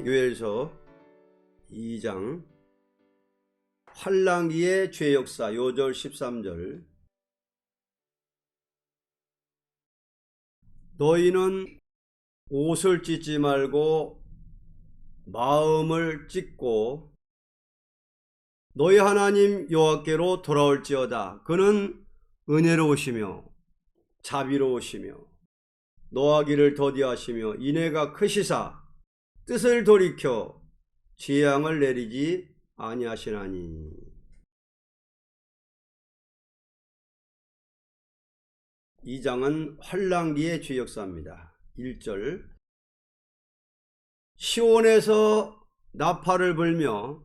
요엘서 2장 환난기의 죄 역사 요절 13절. 너희는 옷을 찢지 말고 마음을 찢고 너희 하나님 여호와께로 돌아올지어다. 그는 은혜로우시며 자비로우시며 노하기를 더디하시며 인애가 크시사 뜻을 돌이켜 재앙을 내리지 아니하시나니. 이 장은 환난기의 죄 역사입니다. 1절. 시온에서 나팔을 불며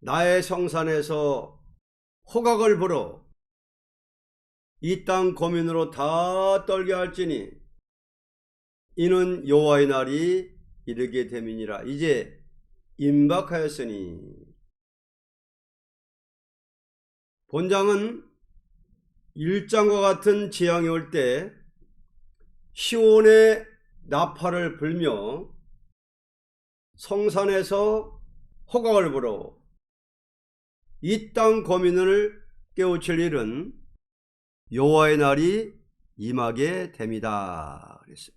나의 성산에서 호각을 불어 이 땅 거민으로 다 떨게 할지니 이는 여호와의 날이 이르게 됨이니라. 이제 임박하였으니. 본장은 1장과 같은 재앙이 올 때 시온의 나팔을 불며 성산에서 호각을 불어 이 땅 거민을 깨우칠 일은 여호와의 날이 임하게 됩니다. 그랬어요.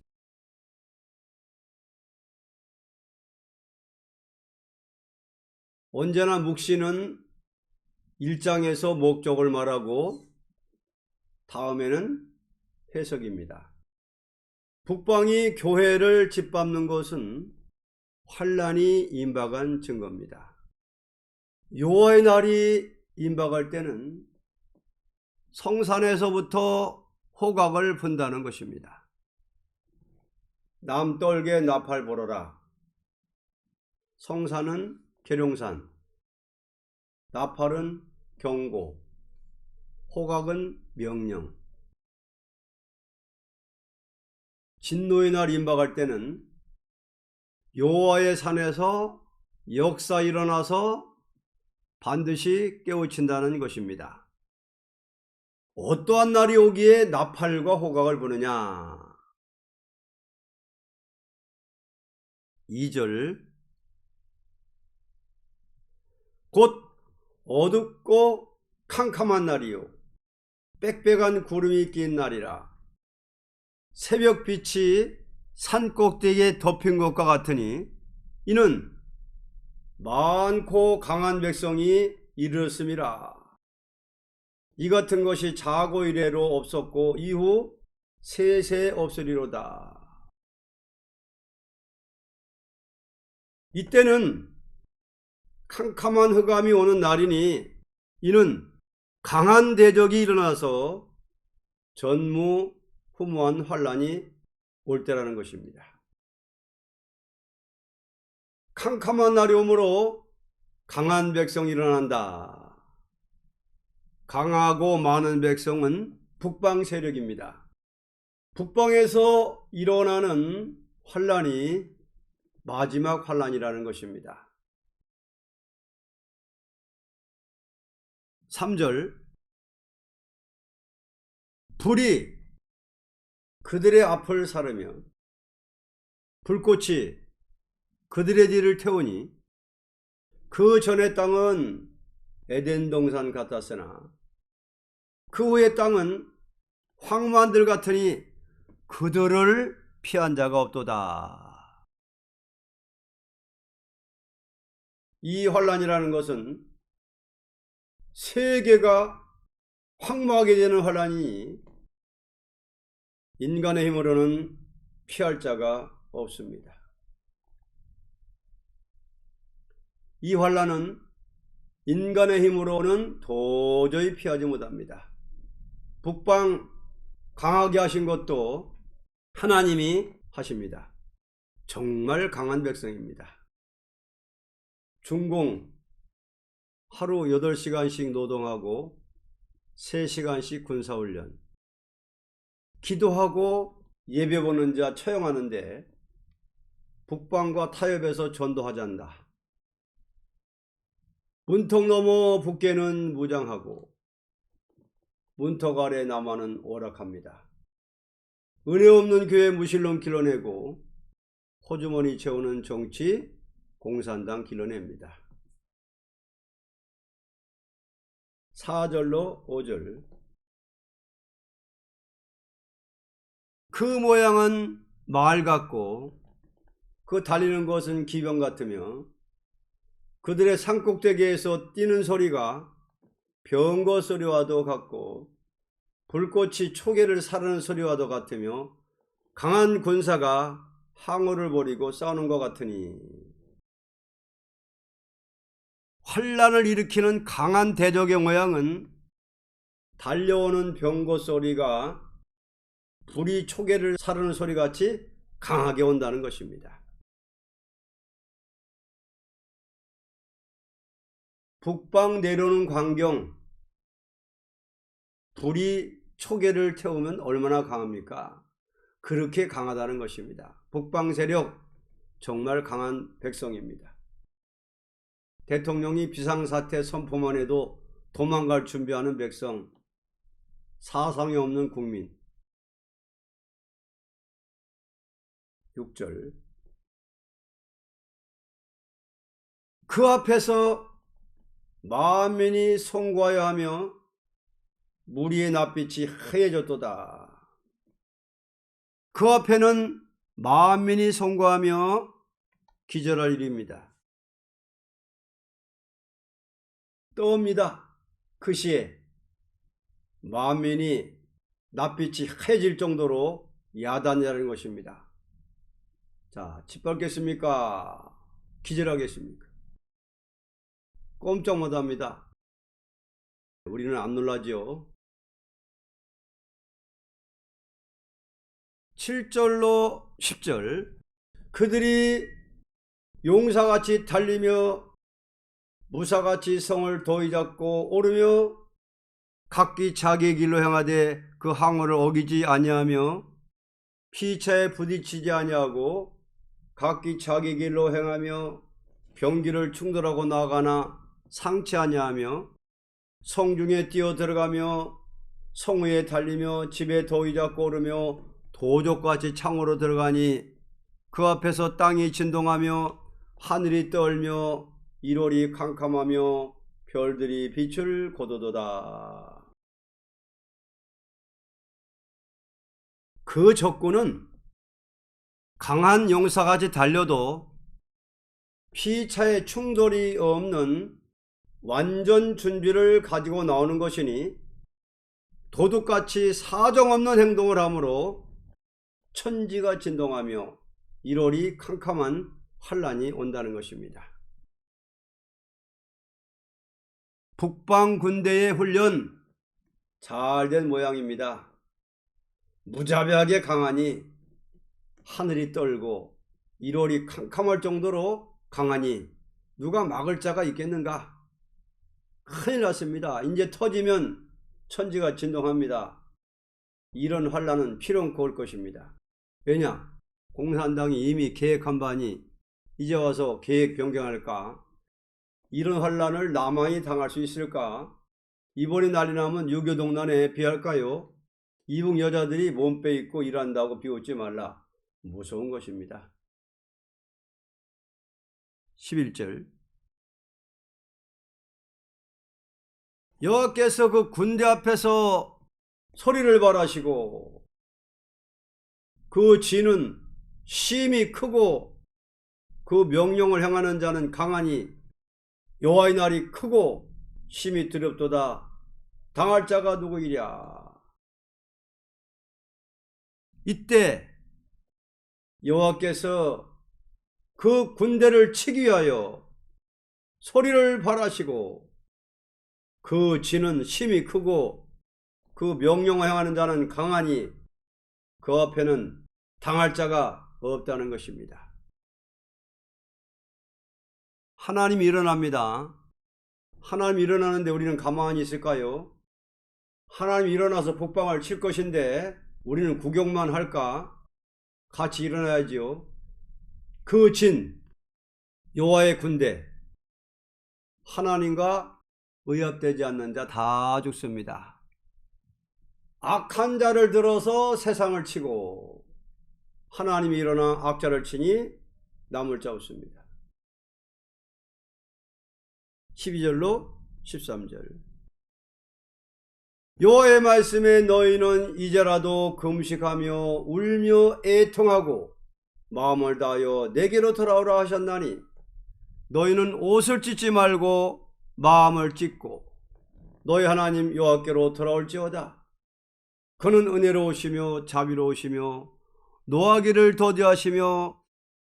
언제나 묵시는 1장에서 목적을 말하고 다음에는 해석입니다. 북방이 교회를 짓밟는 것은 환난이 임박한 증거입니다. 여호와의 날이 임박할 때는 성산에서부터 호각을 분다는 것입니다. 남떨게 나팔 불어라. 성산은 계룡산, 나팔은 경고, 호각은 명령. 진노의 날 임박할 때는 여호와의 산에서 역사 일어나서 반드시 깨우친다는 것입니다. 어떠한 날이 오기에 나팔과 호각을 부느냐? 2절. 곧 어둡고 캄캄한 날이요 빽빽한 구름이 낀 날이라. 새벽빛이 산 꼭대기에 덮인 것과 같으니 이는 많고 강한 백성이 이르렀음이라. 이 같은 것이 자고 이래로 없었고 이후 세세 없으리로다. 이때는 캄캄한 흑암이 오는 날이니 이는 강한 대적이 일어나서 전무후무한 환난이 올 때라는 것입니다. 캄캄한 날이 오므로 강한 백성이 일어난다. 강하고 많은 백성은 북방 세력입니다. 북방에서 일어나는 환난이 마지막 환난이라는 것입니다. 3절. 불이 그들의 앞을 사르며 불꽃이 그들의 뒤를 태우니 그 전의 땅은 에덴 동산 같았으나 그 후의 땅은 황무한들 같으니 그들을 피한 자가 없도다. 이 환난이라는 것은 세계가 황무하게 되는 환난이니 인간의 힘으로는 피할 자가 없습니다. 이 환난은 인간의 힘으로는 도저히 피하지 못합니다. 북방 강하게 하신 것도 하나님이 하십니다. 정말 강한 백성입니다. 중공 하루 8시간씩 노동하고 3시간씩 군사훈련, 기도하고 예배 보는 자 처형하는데 북방과 타협해서 전도하지 않는다. 문턱 넘어 북계는 무장하고 문턱 아래 남한은 오락합니다. 은혜 없는 교회 무실론 길러내고 호주머니 채우는 정치 공산당 길러냅니다. 4절로 5절. 그 모양은 말 같고 그 달리는 것은 기병 같으며 그들의 산꼭대기에서 뛰는 소리가 병거 소리와도 같고 불꽃이 초계를 사르는 소리와도 같으며 강한 군사가 항우를 벌이고 싸우는 것 같으니 환란을 일으키는 강한 대적의 모양은 달려오는 병거 소리가 불이 초계를 사르는 소리같이 강하게 온다는 것입니다. 북방 내려오는 광경, 불이 초계를 태우면 얼마나 강합니까? 그렇게 강하다는 것입니다. 북방 세력 정말 강한 백성입니다. 대통령이 비상사태 선포만 해도 도망갈 준비하는 백성, 사상이 없는 국민. 6절. 그 앞에서 만민이 송구하여 하며 무리의 낯빛이 하얘졌도다. 그 앞에는 만민이 송구하며 기절할 일입니다. 떠옵니다. 그 시에 만민이 낯빛이 하얘질 정도로 야단이라는 것입니다. 자, 짓밟겠습니까? 기절하겠습니까? 꼼짝 못합니다. 우리는 안 놀라죠. 7절로 10절. 그들이 용사같이 달리며 무사같이 성을 도의 잡고 오르며 각기 자기의 길로 향하되 그 항우를 어기지 아니하며 피차에 부딪히지 아니하고 각기 자기 길로 행하며 병기를 충돌하고 나가나 상치 아니하며 성중에 뛰어 들어가며 성위에 달리며 집에 도의 잡고 오르며 도적같이 창으로 들어가니 그 앞에서 땅이 진동하며 하늘이 떨며 일월이 캄캄하며 별들이 빛을 거두도다. 그 적군은 강한 용사같이 달려도 피차에 충돌이 없는 완전 준비를 가지고 나오는 것이니 도둑같이 사정없는 행동을 하므로 천지가 진동하며 일월이 캄캄한 환란이 온다는 것입니다. 북방 군대의 훈련 잘 된 모양입니다. 무자비하게 강하니 하늘이 떨고 일월이 캄캄할 정도로 강하니 누가 막을 자가 있겠는가? 큰일 났습니다. 이제 터지면 천지가 진동합니다. 이런 환란은 필연코 올 것입니다. 왜냐? 공산당이 이미 계획한 바니 이제 와서 계획 변경할까? 이런 환란을 남한이 당할 수 있을까? 이번에 난리 나면 유교동란에 비할까요? 이북 여자들이 몸빼 입고 일한다고 비웃지 말라. 무서운 것입니다. 11절. 여호와께서 그 군대 앞에서 소리를 발하시고 그 진은 심히 크고 그 명령을 행하는 자는 강하니 여호와의 날이 크고 심히 두렵도다. 당할 자가 누구이랴? 이때 여호와께서 그 군대를 치기 위하여 소리를 발하시고 그 진은 심히 크고 그 명령을 행하는 자는 강하니 그 앞에는 당할 자가 없다는 것입니다. 하나님이 일어납니다. 하나님이 일어나는데 우리는 가만히 있을까요? 하나님이 일어나서 북방을 칠 것인데 우리는 구경만 할까? 같이 일어나야지요. 그 진, 여호와의 군대, 하나님과 의합되지 않는 자 다 죽습니다. 악한 자를 들어서 세상을 치고 하나님이 일어나 악자를 치니 남을 자 없습니다. 12절로 13절. 여호와의 말씀에 너희는 이제라도 금식하며 울며 애통하고 마음을 다하여 내게로 돌아오라 하셨나니 너희는 옷을 찢지 말고 마음을 찢고 너희 하나님 여호와께로 돌아올지어다. 그는 은혜로우시며 자비로우시며 노하기를 더디하시며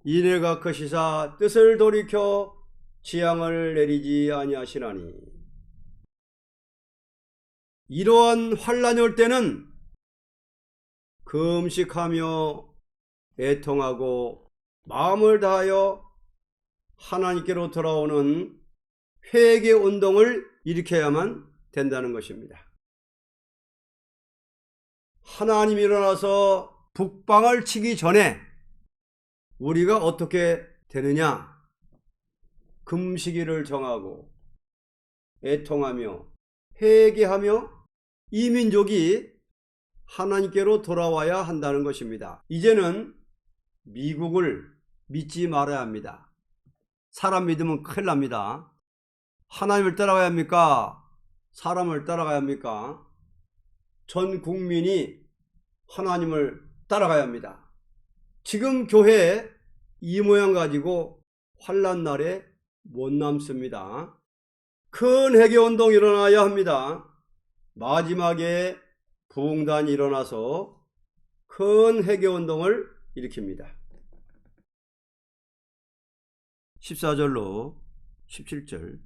인애가 크시사 뜻을 돌이켜 재앙을 내리지 아니하시나니 이러한 환난이 올 때는 금식하며 애통하고 마음을 다하여 하나님께로 돌아오는 회개 운동을 일으켜야만 된다는 것입니다. 하나님이 일어나서 북방을 치기 전에 우리가 어떻게 되느냐? 금식일을 정하고 애통하며 회개하며 이 민족이 하나님께로 돌아와야 한다는 것입니다. 이제는 미국을 믿지 말아야 합니다. 사람 믿으면 큰일 납니다. 하나님을 따라가야 합니까? 사람을 따라가야 합니까? 전 국민이 하나님을 따라가야 합니다. 지금 교회 이 모양 가지고 환난 날에 못 남습니다. 큰 회개운동이 일어나야 합니다. 마지막에 부흥단이 일어나서 큰 회개운동을 일으킵니다. 14절로 17절.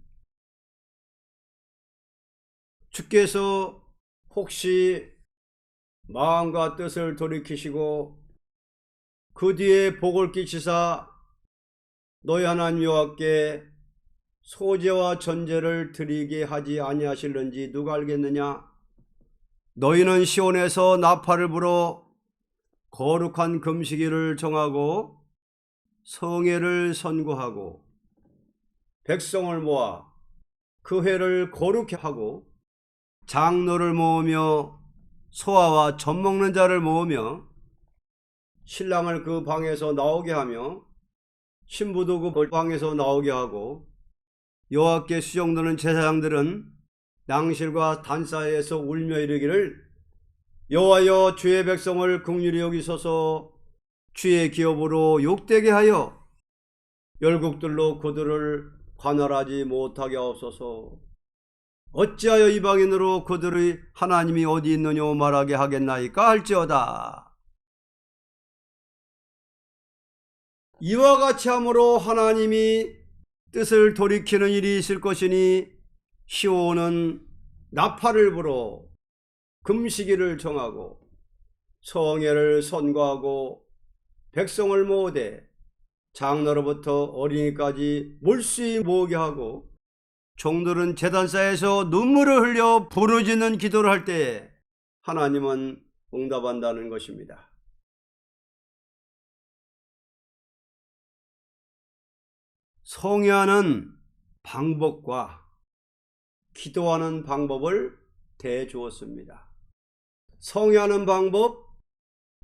주께서 혹시 마음과 뜻을 돌이키시고 그 뒤에 복을 끼치사 너희 하나님 여호와께 소제와 전제를 드리게 하지 아니하실는지 누가 알겠느냐? 너희는 시온에서 나팔을 불어 거룩한 금식일을 정하고 성회를 선고하고 백성을 모아 그 회를 거룩히 하고 장로를 모으며 소아와 젖 먹는 자를 모으며 신랑을 그 방에서 나오게 하며 신부도 그 방에서 나오게 하고 여호와께 수종드는 제사장들은 낭실과 단사에서 울며 이르기를 여호와여 주의 백성을 긍휼히 여기소서 주의 기업으로 욕되게 하여 열국들로 그들을 관할하지 못하게 하옵소서. 어찌하여 이방인으로 그들의 하나님이 어디 있느냐 말하게 하겠나이까 할지어다. 이와 같이 함으로 하나님이 뜻을 돌이키는 일이 있을 것이니 시온은 나팔을 불어 금식일을 정하고 성회를 선고하고 백성을 모으되 장로로부터 어린이까지 몰수히 모으게 하고 종들은 제단사에서 눈물을 흘려 부르짖는 기도를 할 때에 하나님은 응답한다는 것입니다. 성회하는 방법과 기도하는 방법을 대주었습니다. 성회하는 방법,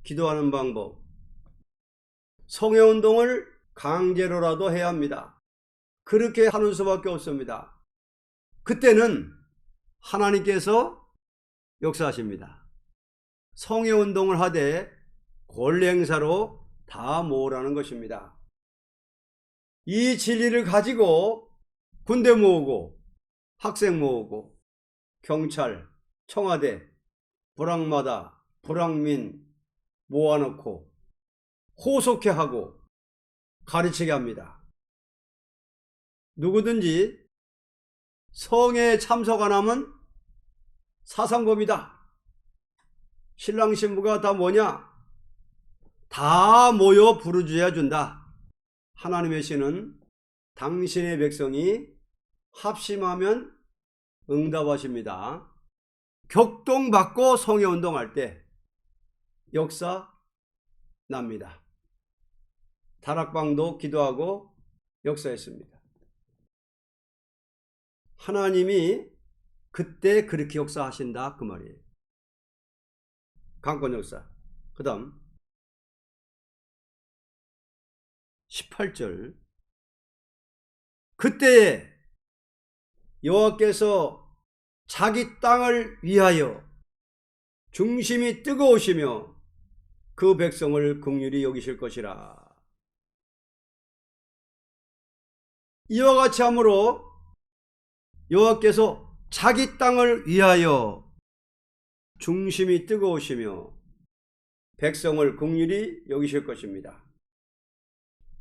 기도하는 방법. 성회운동을 강제로라도 해야 합니다. 그렇게 하는 수밖에 없습니다. 그때는 하나님께서 역사하십니다. 성회운동을 하되 권리행사로 다 모으라는 것입니다. 이 진리를 가지고 군대 모으고 학생 모으고 경찰, 청와대, 불황마다 불황민 모아놓고 호속해 하고 가르치게 합니다. 누구든지 성회에 참석 안 하면 사상범이다. 신랑 신부가 다 뭐냐? 다 모여 부르짖어 준다. 하나님의 신은 당신의 백성이 합심하면 응답하십니다. 격동받고 성회운동할 때 역사 납니다. 다락방도 기도하고 역사했습니다. 하나님이 그때 그렇게 역사하신다 그 말이에요. 강권 역사. 그 다음 18절. 그때에 여호와께서 자기 땅을 위하여 중심이 뜨거우시며 그 백성을 긍휼히 여기실 것이라. 이와 같이 함으로 여호와께서 자기 땅을 위하여 중심이 뜨거우시며 백성을 긍휼히 여기실 것입니다.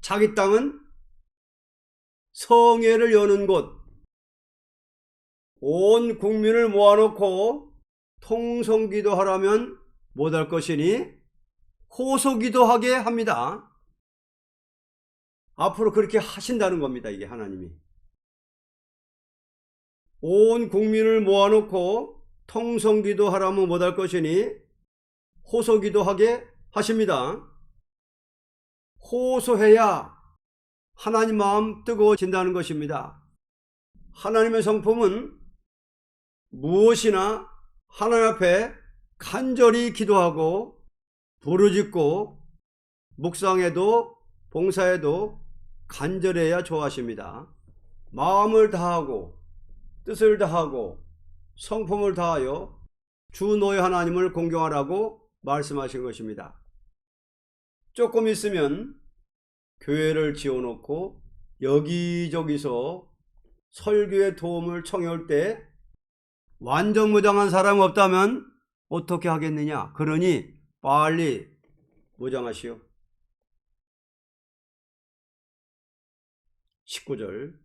자기 땅은 성회를 여는 곳, 온 국민을 모아놓고 통성기도 하라면 못할 것이니 호소기도 하게 합니다. 앞으로 그렇게 하신다는 겁니다. 이게 하나님이. 온 국민을 모아놓고 통성기도 하라면 못할 것이니 호소기도 하게 하십니다. 호소해야 하나님 마음 뜨거워진다는 것입니다. 하나님의 성품은 무엇이나 하나님 앞에 간절히 기도하고 부르짖고 묵상해도 봉사해도 간절해야 좋아하십니다. 마음을 다하고 뜻을 다하고 성품을 다하여 주 너의 하나님을 공경하라고 말씀하신 것입니다. 조금 있으면 교회를 지어놓고 여기저기서 설교의 도움을 청해올 때 완전 무장한 사람이 없다면 어떻게 하겠느냐? 그러니 빨리 무장하시오. 19절.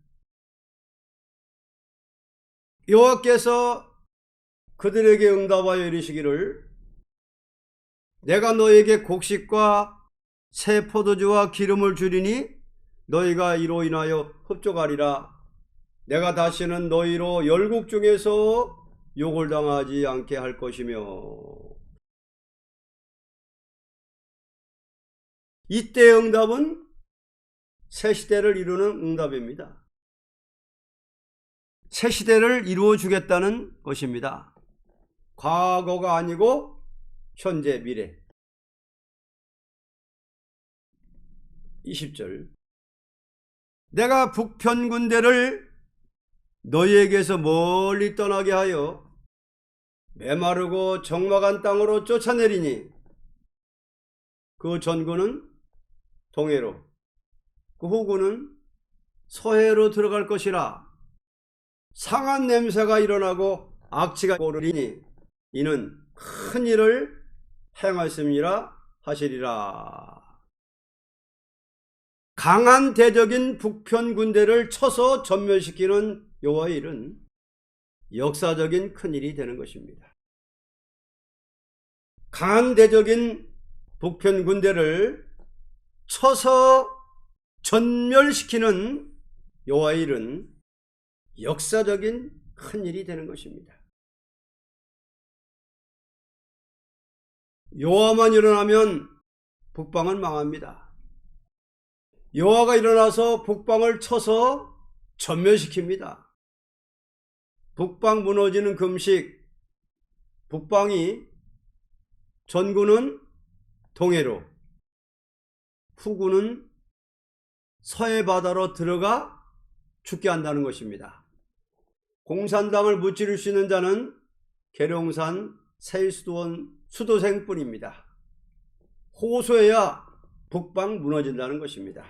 여호와께서 그들에게 응답하여 이르시기를 내가 너에게 곡식과 새 포도주와 기름을 주리니 너희가 이로 인하여 흡족하리라. 내가 다시는 너희로 열국 중에서 욕을 당하지 않게 할 것이며. 이때의 응답은 새 시대를 이루는 응답입니다. 새 시대를 이루어 주겠다는 것입니다. 과거가 아니고 현재, 미래. 20절. 내가 북편 군대를 너희에게서 멀리 떠나게 하여 메마르고 적막한 땅으로 쫓아내리니 그 전군은 동해로 그 후군은 서해로 들어갈 것이라. 상한 냄새가 일어나고 악취가 오르리니 이는 큰 일을 행하였음이라 하시리라. 강한 대적인 북편 군대를 쳐서 전멸시키는 여호와의 일은 역사적인 큰일이 되는 것입니다. 강한 대적인 북편 군대를 쳐서 전멸시키는 여호와의 일은 역사적인 큰일이 되는 것입니다. 여호와만 일어나면 북방은 망합니다. 여호와가 일어나서 북방을 쳐서 전멸시킵니다. 북방 무너지는 금식, 북방이 전군은 동해로, 후군은 서해 바다로 들어가 죽게 한다는 것입니다. 공산당을 무찌를 수 있는 자는 계룡산 세일수도원 수도생뿐입니다. 호소해야 북방 무너진다는 것입니다.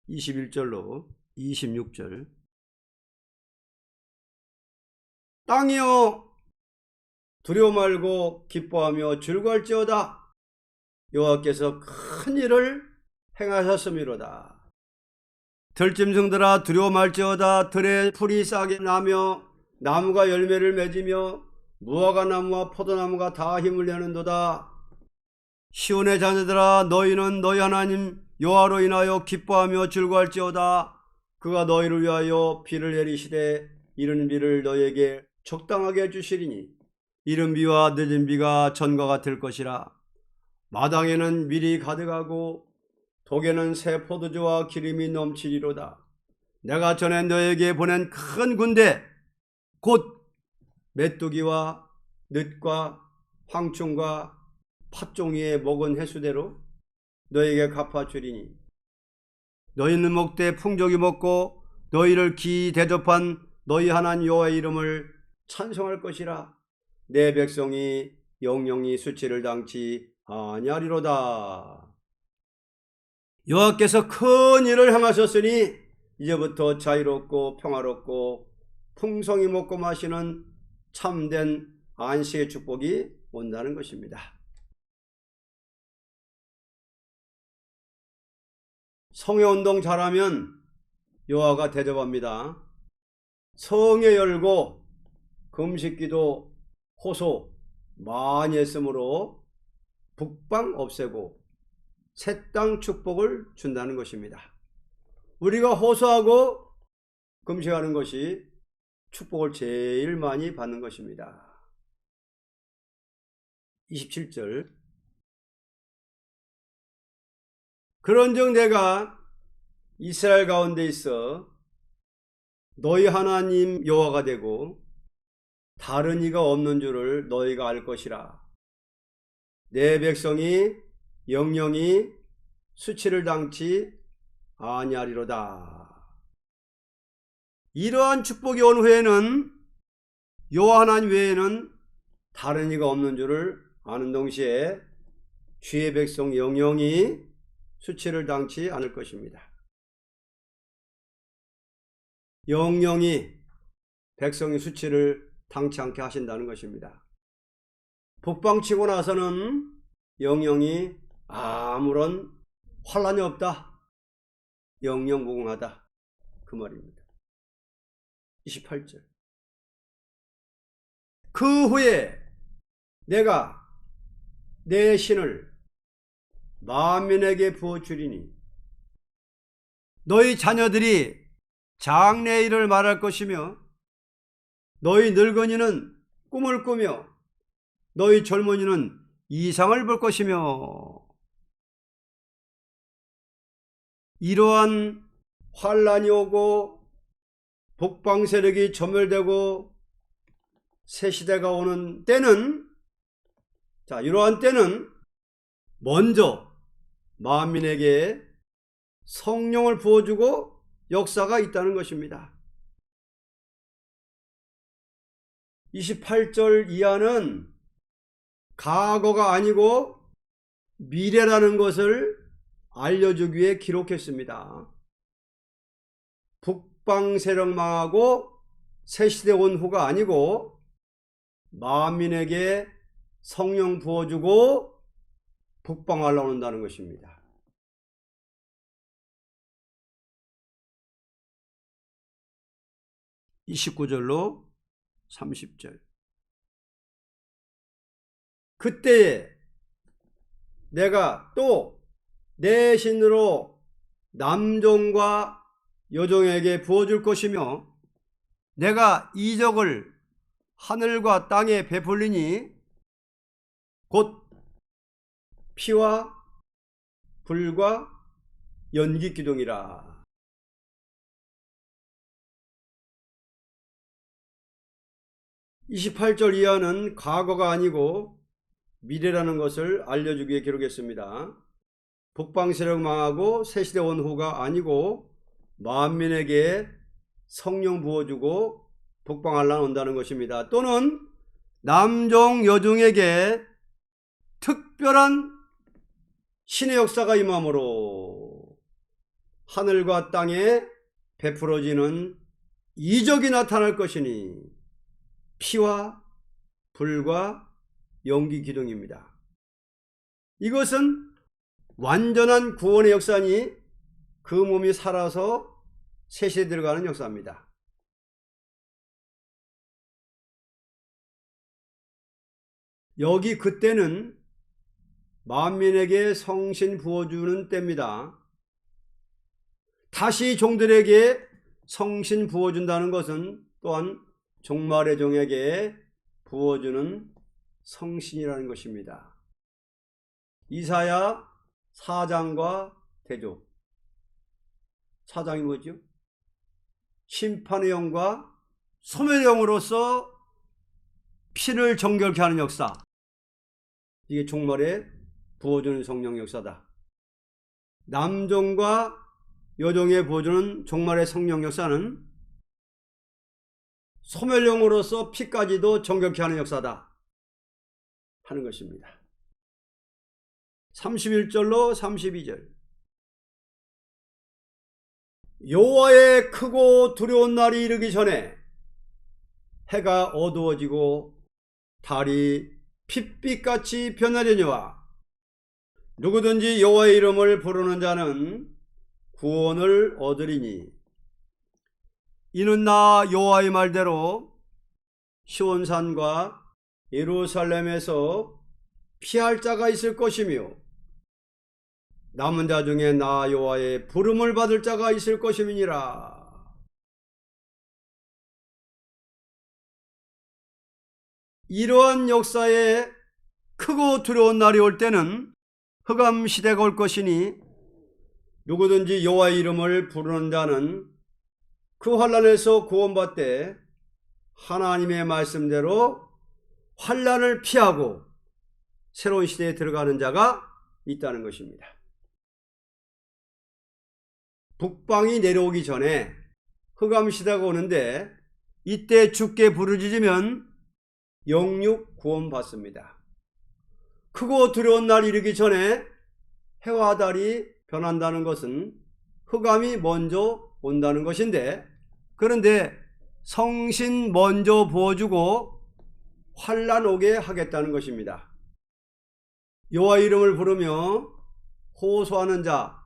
21절로 26절. 땅이여 두려워 말고 기뻐하며 즐거울지어다. 여호와께서 큰 일을 행하셨음이로다. 들짐승들아 두려워 말지어다. 들에 풀이 싹이 나며 나무가 열매를 맺으며 무화과 나무와 포도나무가 다 힘을 내는도다. 시온의 자녀들아 너희는 너희 하나님 여호와로 인하여 기뻐하며 즐거울지어다. 그가 너희를 위하여 비를 내리시되 이른 비를 너희에게 적당하게 해주시리니 이른 비와 늦은 비가 전과 같을 것이라. 마당에는 밀이 가득하고 독에는 새 포도주와 기름이 넘치리로다. 내가 전에 너에게 보낸 큰 군대 곧 메뚜기와 늑과 황충과 팥종이에 먹은 해수대로 너에게 갚아주리니 너희는 먹되 풍족히 먹고 너희를 기이 대접한 너희 하나님 여호와의 이름을 찬송할 것이라. 내 백성이 영영이 수치를 당치 아니하리로다. 여호와께서 큰 일을 행하셨으니 이제부터 자유롭고 평화롭고 풍성히 먹고 마시는 참된 안식의 축복이 온다는 것입니다. 성회운동 잘하면 여호와가 대접합니다. 성회 열고 금식기도 호소 많이 했으므로 북방 없애고 새 땅 축복을 준다는 것입니다. 우리가 호소하고 금식하는 것이 축복을 제일 많이 받는 것입니다. 27절 그런즉 내가 이스라엘 가운데 있어 너희 하나님 여호와가 되고 다른 이가 없는 줄을 너희가 알 것이라. 내 백성이 영영이 수치를 당치 아니하리로다. 이러한 축복이 온 후에는 여호와 하나님 외에는 다른 이가 없는 줄을 아는 동시에 주의 백성 영영이 수치를 당치 않을 것입니다. 영영이 백성이 수치를 당치 않게 하신다는 것입니다. 북방치고 나서는 영영이 아무런 환란이 없다. 영영무궁하다. 그 말입니다. 28절 그 후에 내가 내 신을 만민에게 부어주리니 너희 자녀들이 장래일을 말할 것이며 너희 늙은이는 꿈을 꾸며 너희 젊은이는 이상을 볼 것이며 이러한 환란이 오고 북방 세력이 소멸되고 새 시대가 오는 때는 이러한 때는 먼저 만민에게 성령을 부어주고 역사가 있다는 것입니다. 28절 이하는 과거가 아니고 미래라는 것을 알려주기 위해 기록했습니다. 북방 세력 망하고 새시대 온 후가 아니고 만민에게 성령 부어주고 북방을 나온다는 것입니다. 29절로 30절 그때에 내가 또 내 신으로 남종과 여종에게 부어줄 것이며 내가 이적을 하늘과 땅에 베풀리니 곧 피와 불과 연기 기둥이라. (28절) 이하는 과거가 아니고 미래라는 것을 알려주기 위해 기록했습니다. 북방 세력 망하고 새시대 온 후가 아니고 만민에게 성령 부어주고 북방할란 온다는 것입니다. 또는 남종 여종에게 특별한 신의 역사가 임함으로 하늘과 땅에 베풀어지는 이적이 나타날 것이니 피와 불과 연기 기둥입니다. 이것은 완전한 구원의 역사니 그 몸이 살아서 새시대에 들어가는 역사입니다. 여기 그때는 만민에게 성신 부어주는 때입니다. 다시 종들에게 성신 부어준다는 것은 또한 종말의 종에게 부어주는 성신이라는 것입니다. 이사야 4장과 대조. 4장이 뭐죠? 심판의 영과 소멸의 영으로서 피를 정결케 하는 역사. 이게 종말에 부어주는 성령 역사다. 남종과 요종에 보여주는 종말의 성령 역사는 소멸령으로서 피까지도 정결케 하는 역사다 하는 것입니다. 31절로 32절. 여호와의 크고 두려운 날이 이르기 전에 해가 어두워지고 달이 핏빛같이 변하려니와 누구든지 여호와의 이름을 부르는 자는 구원을 얻으리니 이는 나 여호와의 말대로 시온산과 예루살렘에서 피할 자가 있을 것이며 남은 자 중에 나 여호와의 부름을 받을 자가 있을 것임이니라. 이러한 역사에 크고 두려운 날이 올 때는 흑암 시대가 올 것이니 누구든지 여호와의 이름을 부르는 자는 그 환난에서 구원받되 하나님의 말씀대로 환난을 피하고 새로운 시대에 들어가는 자가 있다는 것입니다. 북방이 내려오기 전에 흑암 시대가 오는데 이때 주께 부르짖으면 영육 구원받습니다. 크고 두려운 날이 이르기 전에 해와 달이 변한다는 것은 흑암이 먼저 온다는 것인데, 그런데 성신 먼저 부어주고 환난 오게 하겠다는 것입니다. 여호와 이름을 부르며 호소하는 자,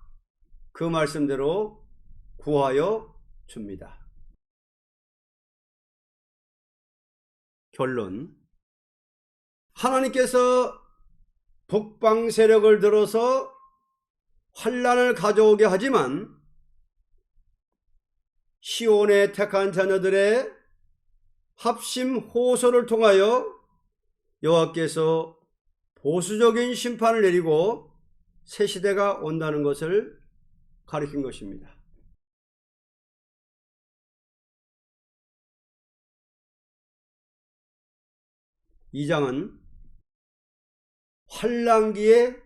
그 말씀대로 구하여 줍니다. 결론, 하나님께서 북방 세력을 들어서 환난을 가져오게 하지만 시온의 택한 자녀들의 합심 호소를 통하여 여호와께서 보수적인 심판을 내리고 새 시대가 온다는 것을 가리킨 것입니다. 이 장은 환난기의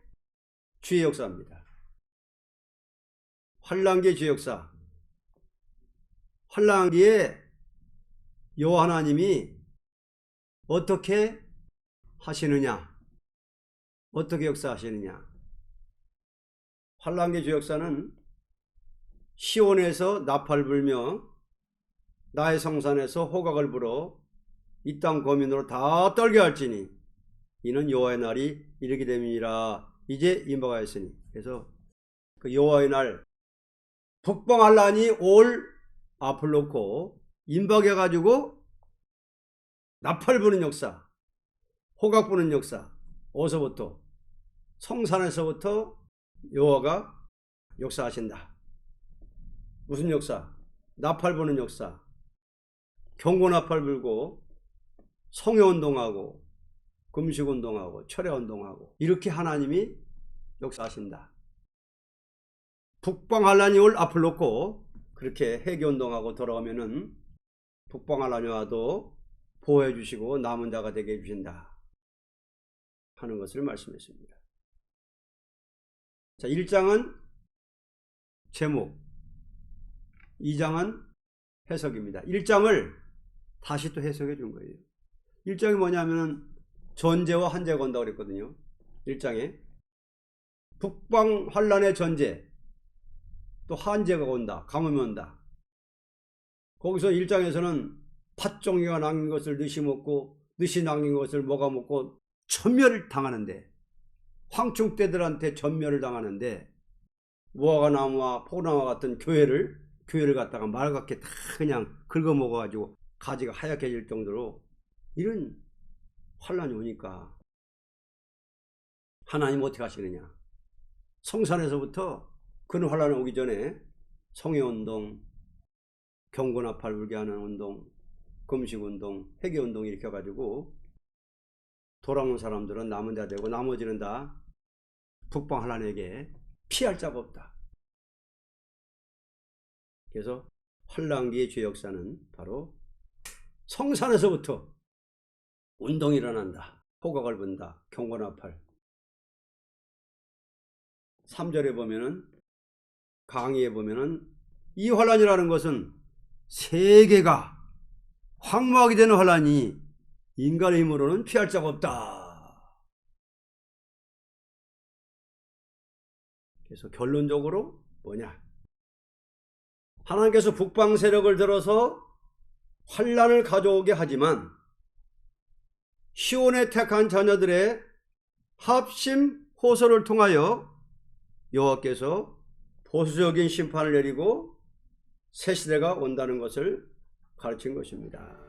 주의 역사입니다. 환난기의 주의 역사. 환난기에 여호와 하나님이 어떻게 하시느냐, 어떻게 역사하시느냐. 환난기의 주의 역사는 시온에서 나팔 불며 나의 성산에서 호각을 불어 이 땅 거민으로 다 떨게 할지니 이는 여호와의 날이 이르게 됨이니라. 이제 임박하였으니. 그래서 그 여호와의 날, 북방 환난이 올 앞을 놓고 임박해 가지고 나팔 부는 역사, 호각 부는 역사, 어디서부터? 성산에서부터 여호와가 역사하신다. 무슨 역사? 나팔 부는 역사. 경고 나팔 불고 성회운동하고 금식운동하고 철야운동하고 이렇게 하나님이 역사하신다. 북방 환난이 올 앞을 놓고 그렇게 회개운동하고 돌아오면은 북방 환난이 와도 보호해 주시고 남은 자가 되게 해주신다 하는 것을 말씀했습니다. 자, 1장은 제목, 2장은 해석입니다. 1장을 다시 또 해석해 준 거예요. 1장이 뭐냐면 전제와 한제가 온다고 그랬거든요. 1장에 북방 환난의 전제, 또 한제가 온다, 가뭄이 온다. 거기서 1장에서는 팥종이가 남긴 것을 느시 먹고 느시 남긴 것을 먹어 먹고 전멸을 당하는데, 황충떼들한테 전멸을 당하는데 무화과 나무와 포도나무와 같은 교회를 갖다가 말갛게 다 그냥 긁어먹어가지고 가지가 하얗게 질 정도로 이런 환난이 오니까 하나님 어떻게 하시느냐. 성산에서부터 그런 환난이 오기 전에 성회운동, 경고나팔 불게 하는 운동, 금식운동, 회개운동 이렇게 해가지고 돌아오는 사람들은 남은 자 되고 나머지는 다 북방 환난에게 피할 자가 없다. 그래서 환난기의 죄 역사는 바로 성산에서부터 운동이 일어난다. 호각을 분다. 경고나팔. 3절에 보면은 강의에 보면은 이 환란이라는 것은 세계가 황무하게 되는 환란이 인간의 힘으로는 피할 자가 없다. 그래서 결론적으로 뭐냐? 하나님께서 북방 세력을 들어서 환란을 가져오게 하지만 시온에 택한 자녀들의 합심 호소를 통하여 여호와께서 보수적인 심판을 내리고 새 시대가 온다는 것을 가르친 것입니다.